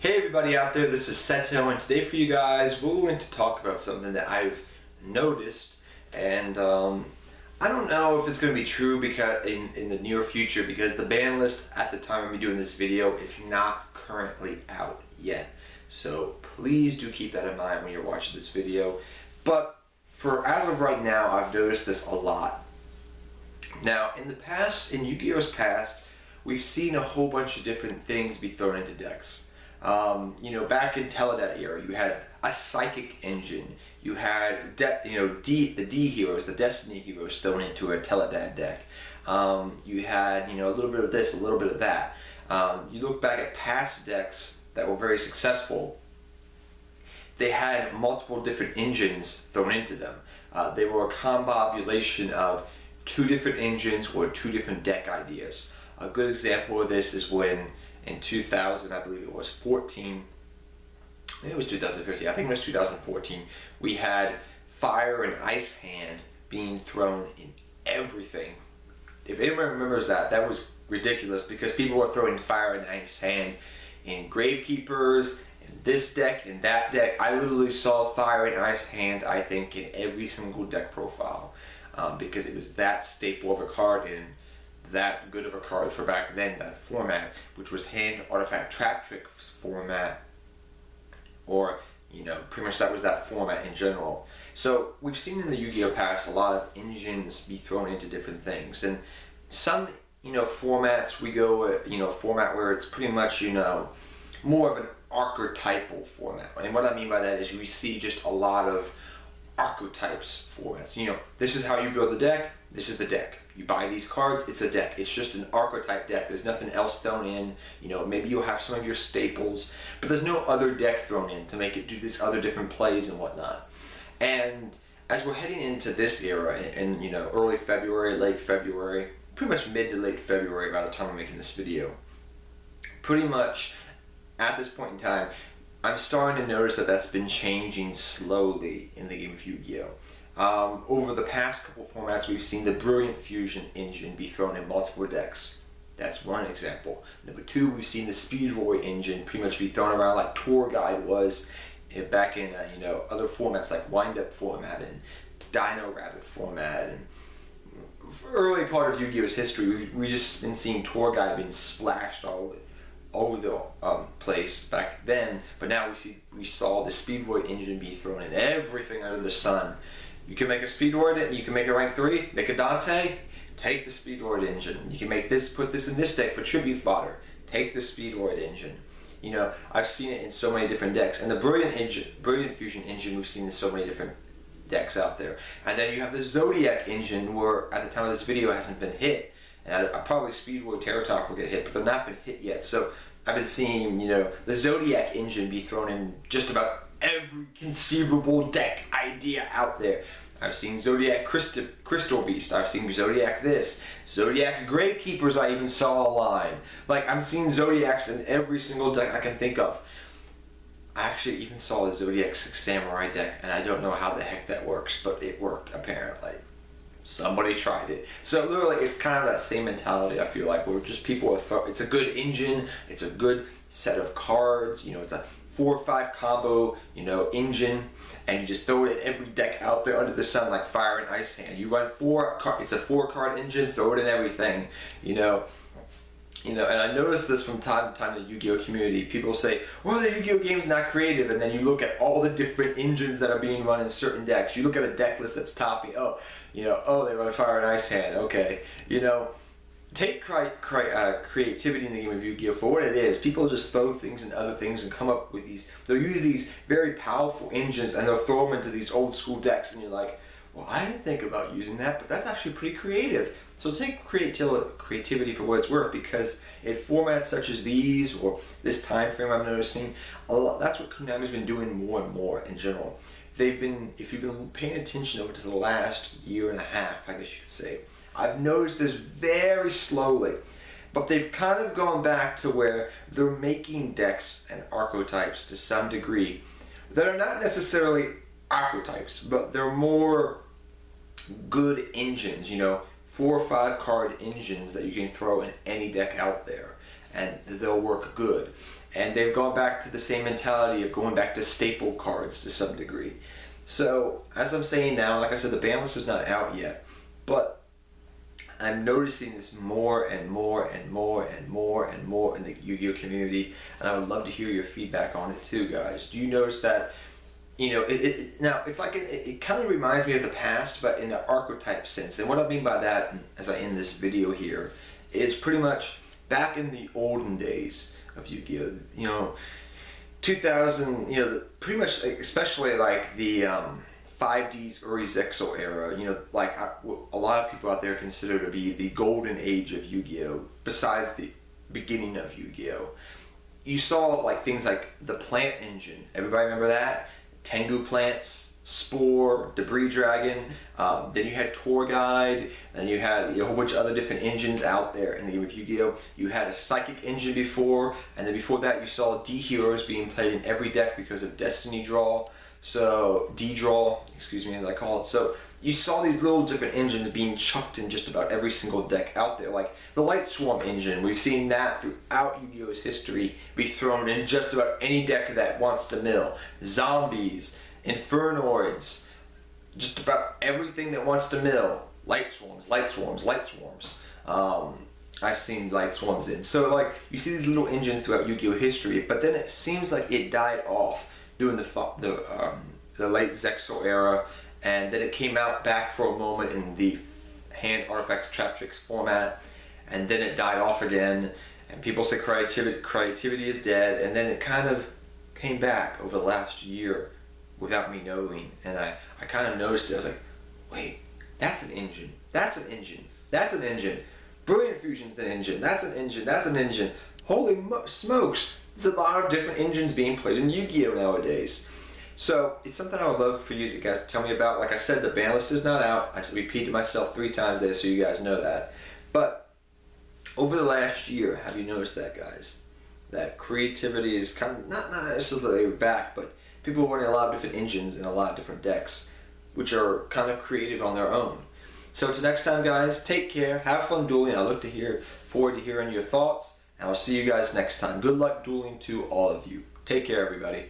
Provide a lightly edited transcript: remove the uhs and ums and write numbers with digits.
Hey everybody out there, this is Seto, and today for you guys we're going to talk about something that I've noticed, and I don't know if it's going to be true because in the near future, because the ban list at the time of me doing this video is not currently out yet. So please do keep that in mind when you're watching this video. But for as of right now, I've noticed this a lot. Now in the past, in Yu-Gi-Oh's past, we've seen a whole bunch of different things be thrown into decks. Back in Teledat era, you had a psychic engine. You had the D heroes, the Destiny heroes thrown into a Teledat deck. You had a little bit of this, a little bit of that. You look back at past decks that were very successful. They had multiple different engines thrown into them. They were a combobulation of two different engines or two different deck ideas. A good example of this is when in 2000, I believe it was 14, maybe it was 2015, I think it was 2014, we had Fire and Ice Hand being thrown in everything. If anyone remembers that, that was ridiculous because people were throwing Fire and Ice Hand in Gravekeepers, in this deck, in that deck. I literally saw Fire and Ice Hand, I think, in every single deck profile because it was that staple of a card in that good of a card for back then, that format, which was Hand Artifact Trap Trick format, or pretty much that was that format in general. So we've seen in the Yu-Gi-Oh past a lot of engines be thrown into different things, and some formats we go format where it's pretty much more of an archetypal format. And what I mean by that is we see just a lot of archetypes formats. This is how you build the deck. This is the deck. You buy these cards, it's a deck. It's just an archetype deck. There's nothing else thrown in. Maybe you'll have some of your staples, but there's no other deck thrown in to make it do these other different plays and whatnot. And as we're heading into this era in early February, late February, pretty much mid to late February by the time I'm making this video, pretty much at this point in time, I'm starting to notice that that's been changing slowly in the game of Yu-Gi-Oh! Over the past couple formats, we've seen the Brilliant Fusion engine be thrown in multiple decks. That's one example. Number two, we've seen the Speedroy engine pretty much be thrown around like Tour Guide was back in other formats like Wind Up format and Dino Rabbit format. And early part of Yu-Gi-Oh's history, we've just been seeing Tour Guide being splashed all over the place back then. But now we saw the Speedroid engine be thrown in everything under the sun. You can make a Speedroid, you can make a rank 3, make a Dante, take the Speedroid engine. You can make this, put this in this deck for tribute fodder, take the Speedroid engine. I've seen it in so many different decks. And the Brilliant Fusion engine we've seen in so many different decks out there. And then you have the Zodiac engine, where at the time of this video hasn't been hit. And probably Speedroid Terror Talk will get hit, but they've not been hit yet. So I've been seeing the Zodiac engine be thrown in just about every conceivable deck idea out there. I've seen Zodiac Crystal Beast, I've seen Zodiac this, Zodiac Gravekeepers I even saw a line. Like, I'm seeing Zodiacs in every single deck I can think of. I actually even saw the Zodiac 6 Samurai deck, and I don't know how the heck that works, but it worked apparently. Somebody tried it. So literally it's kind of that same mentality, I feel like, where just people it's a good engine, it's a good set of cards, it's a 4 or 5 combo, engine, and you just throw it in every deck out there under the sun like Fire and Ice Hand. You run 4 cards, it's a 4-card engine, throw it in everything, and I noticed this from time to time in the Yu-Gi-Oh community. People say, well, the Yu-Gi-Oh game's not creative, and then you look at all the different engines that are being run in certain decks. You look at a deck list that's topping, they run Fire and Ice Hand, okay, take creativity in the game of Yu-Gi-Oh for what it is. People just throw things and other things and come up with these, they'll use these very powerful engines and they'll throw them into these old school decks, and you're like, well, I didn't think about using that, but that's actually pretty creative. So take creativity for what it's worth, because in formats such as these or this time frame I'm noticing, that's what Konami's been doing more and more in general. If you've been paying attention over to the last year and a half, I guess you could say, I've noticed this very slowly, but they've kind of gone back to where they're making decks and archetypes to some degree that are not necessarily archetypes, but they're more good engines, 4 or 5 card engines that you can throw in any deck out there, and they'll work good. and they've gone back to the same mentality of going back to staple cards to some degree. So as I'm saying now, like I said, the ban list is not out yet, but I'm noticing this more and more and more and more and more in the Yu-Gi-Oh community, and I would love to hear your feedback on it too, guys. Do you notice that? You know, now it's like it kind of reminds me of the past, but in an archetype sense. And what I mean by that, as I end this video here, is pretty much back in the olden days of Yu-Gi-Oh. You know, 2000. You know, pretty much, especially like the 5D's Uri Zexal era. You know, like a lot of people out there consider to be the golden age of Yu-Gi-Oh. Besides the beginning of Yu-Gi-Oh. You saw like things like the plant engine. Everybody remember that? Tengu plants, Spore, Debris Dragon, then you had Tour Guide, and you had a whole bunch of other different engines out there in the game of Yu-Gi-Oh! You had a Psychic engine before, and then before that you saw D-Heroes being played in every deck because of Destiny Draw, so D-Draw, excuse me as I call it. So you saw these little different engines being chucked in just about every single deck out there. Like the Light Swarm engine, we've seen that throughout Yu-Gi-Oh's history be thrown in just about any deck that wants to mill. Zombies, Infernoids, just about everything that wants to mill. Light Swarms, Light Swarms, Light Swarms. I've seen Light Swarms in. So like you see these little engines throughout Yu-Gi-Oh history, but then it seems like it died off during the late Zexal era, and then it came out back for a moment in the hand artifacts trap tricks format, and then it died off again, and people say creativity is dead, and then it kind of came back over the last year without me knowing, and I kind of noticed it. I was like, wait, that's an engine, that's an engine, that's an engine, Brilliant Fusion's an engine, that's an engine, that's an engine. Holy smokes, there's a lot of different engines being played in Yu-Gi-Oh nowadays. So it's something I would love for you guys to tell me about. Like I said, the ban list is not out. I repeated myself 3 times there so you guys know that. But over the last year, have you noticed that, guys? That creativity is kind of, not necessarily back, but people are running a lot of different engines in a lot of different decks, which are kind of creative on their own. So until next time, guys, take care, have fun dueling. I look forward to hearing your thoughts, and I'll see you guys next time. Good luck dueling to all of you. Take care, everybody.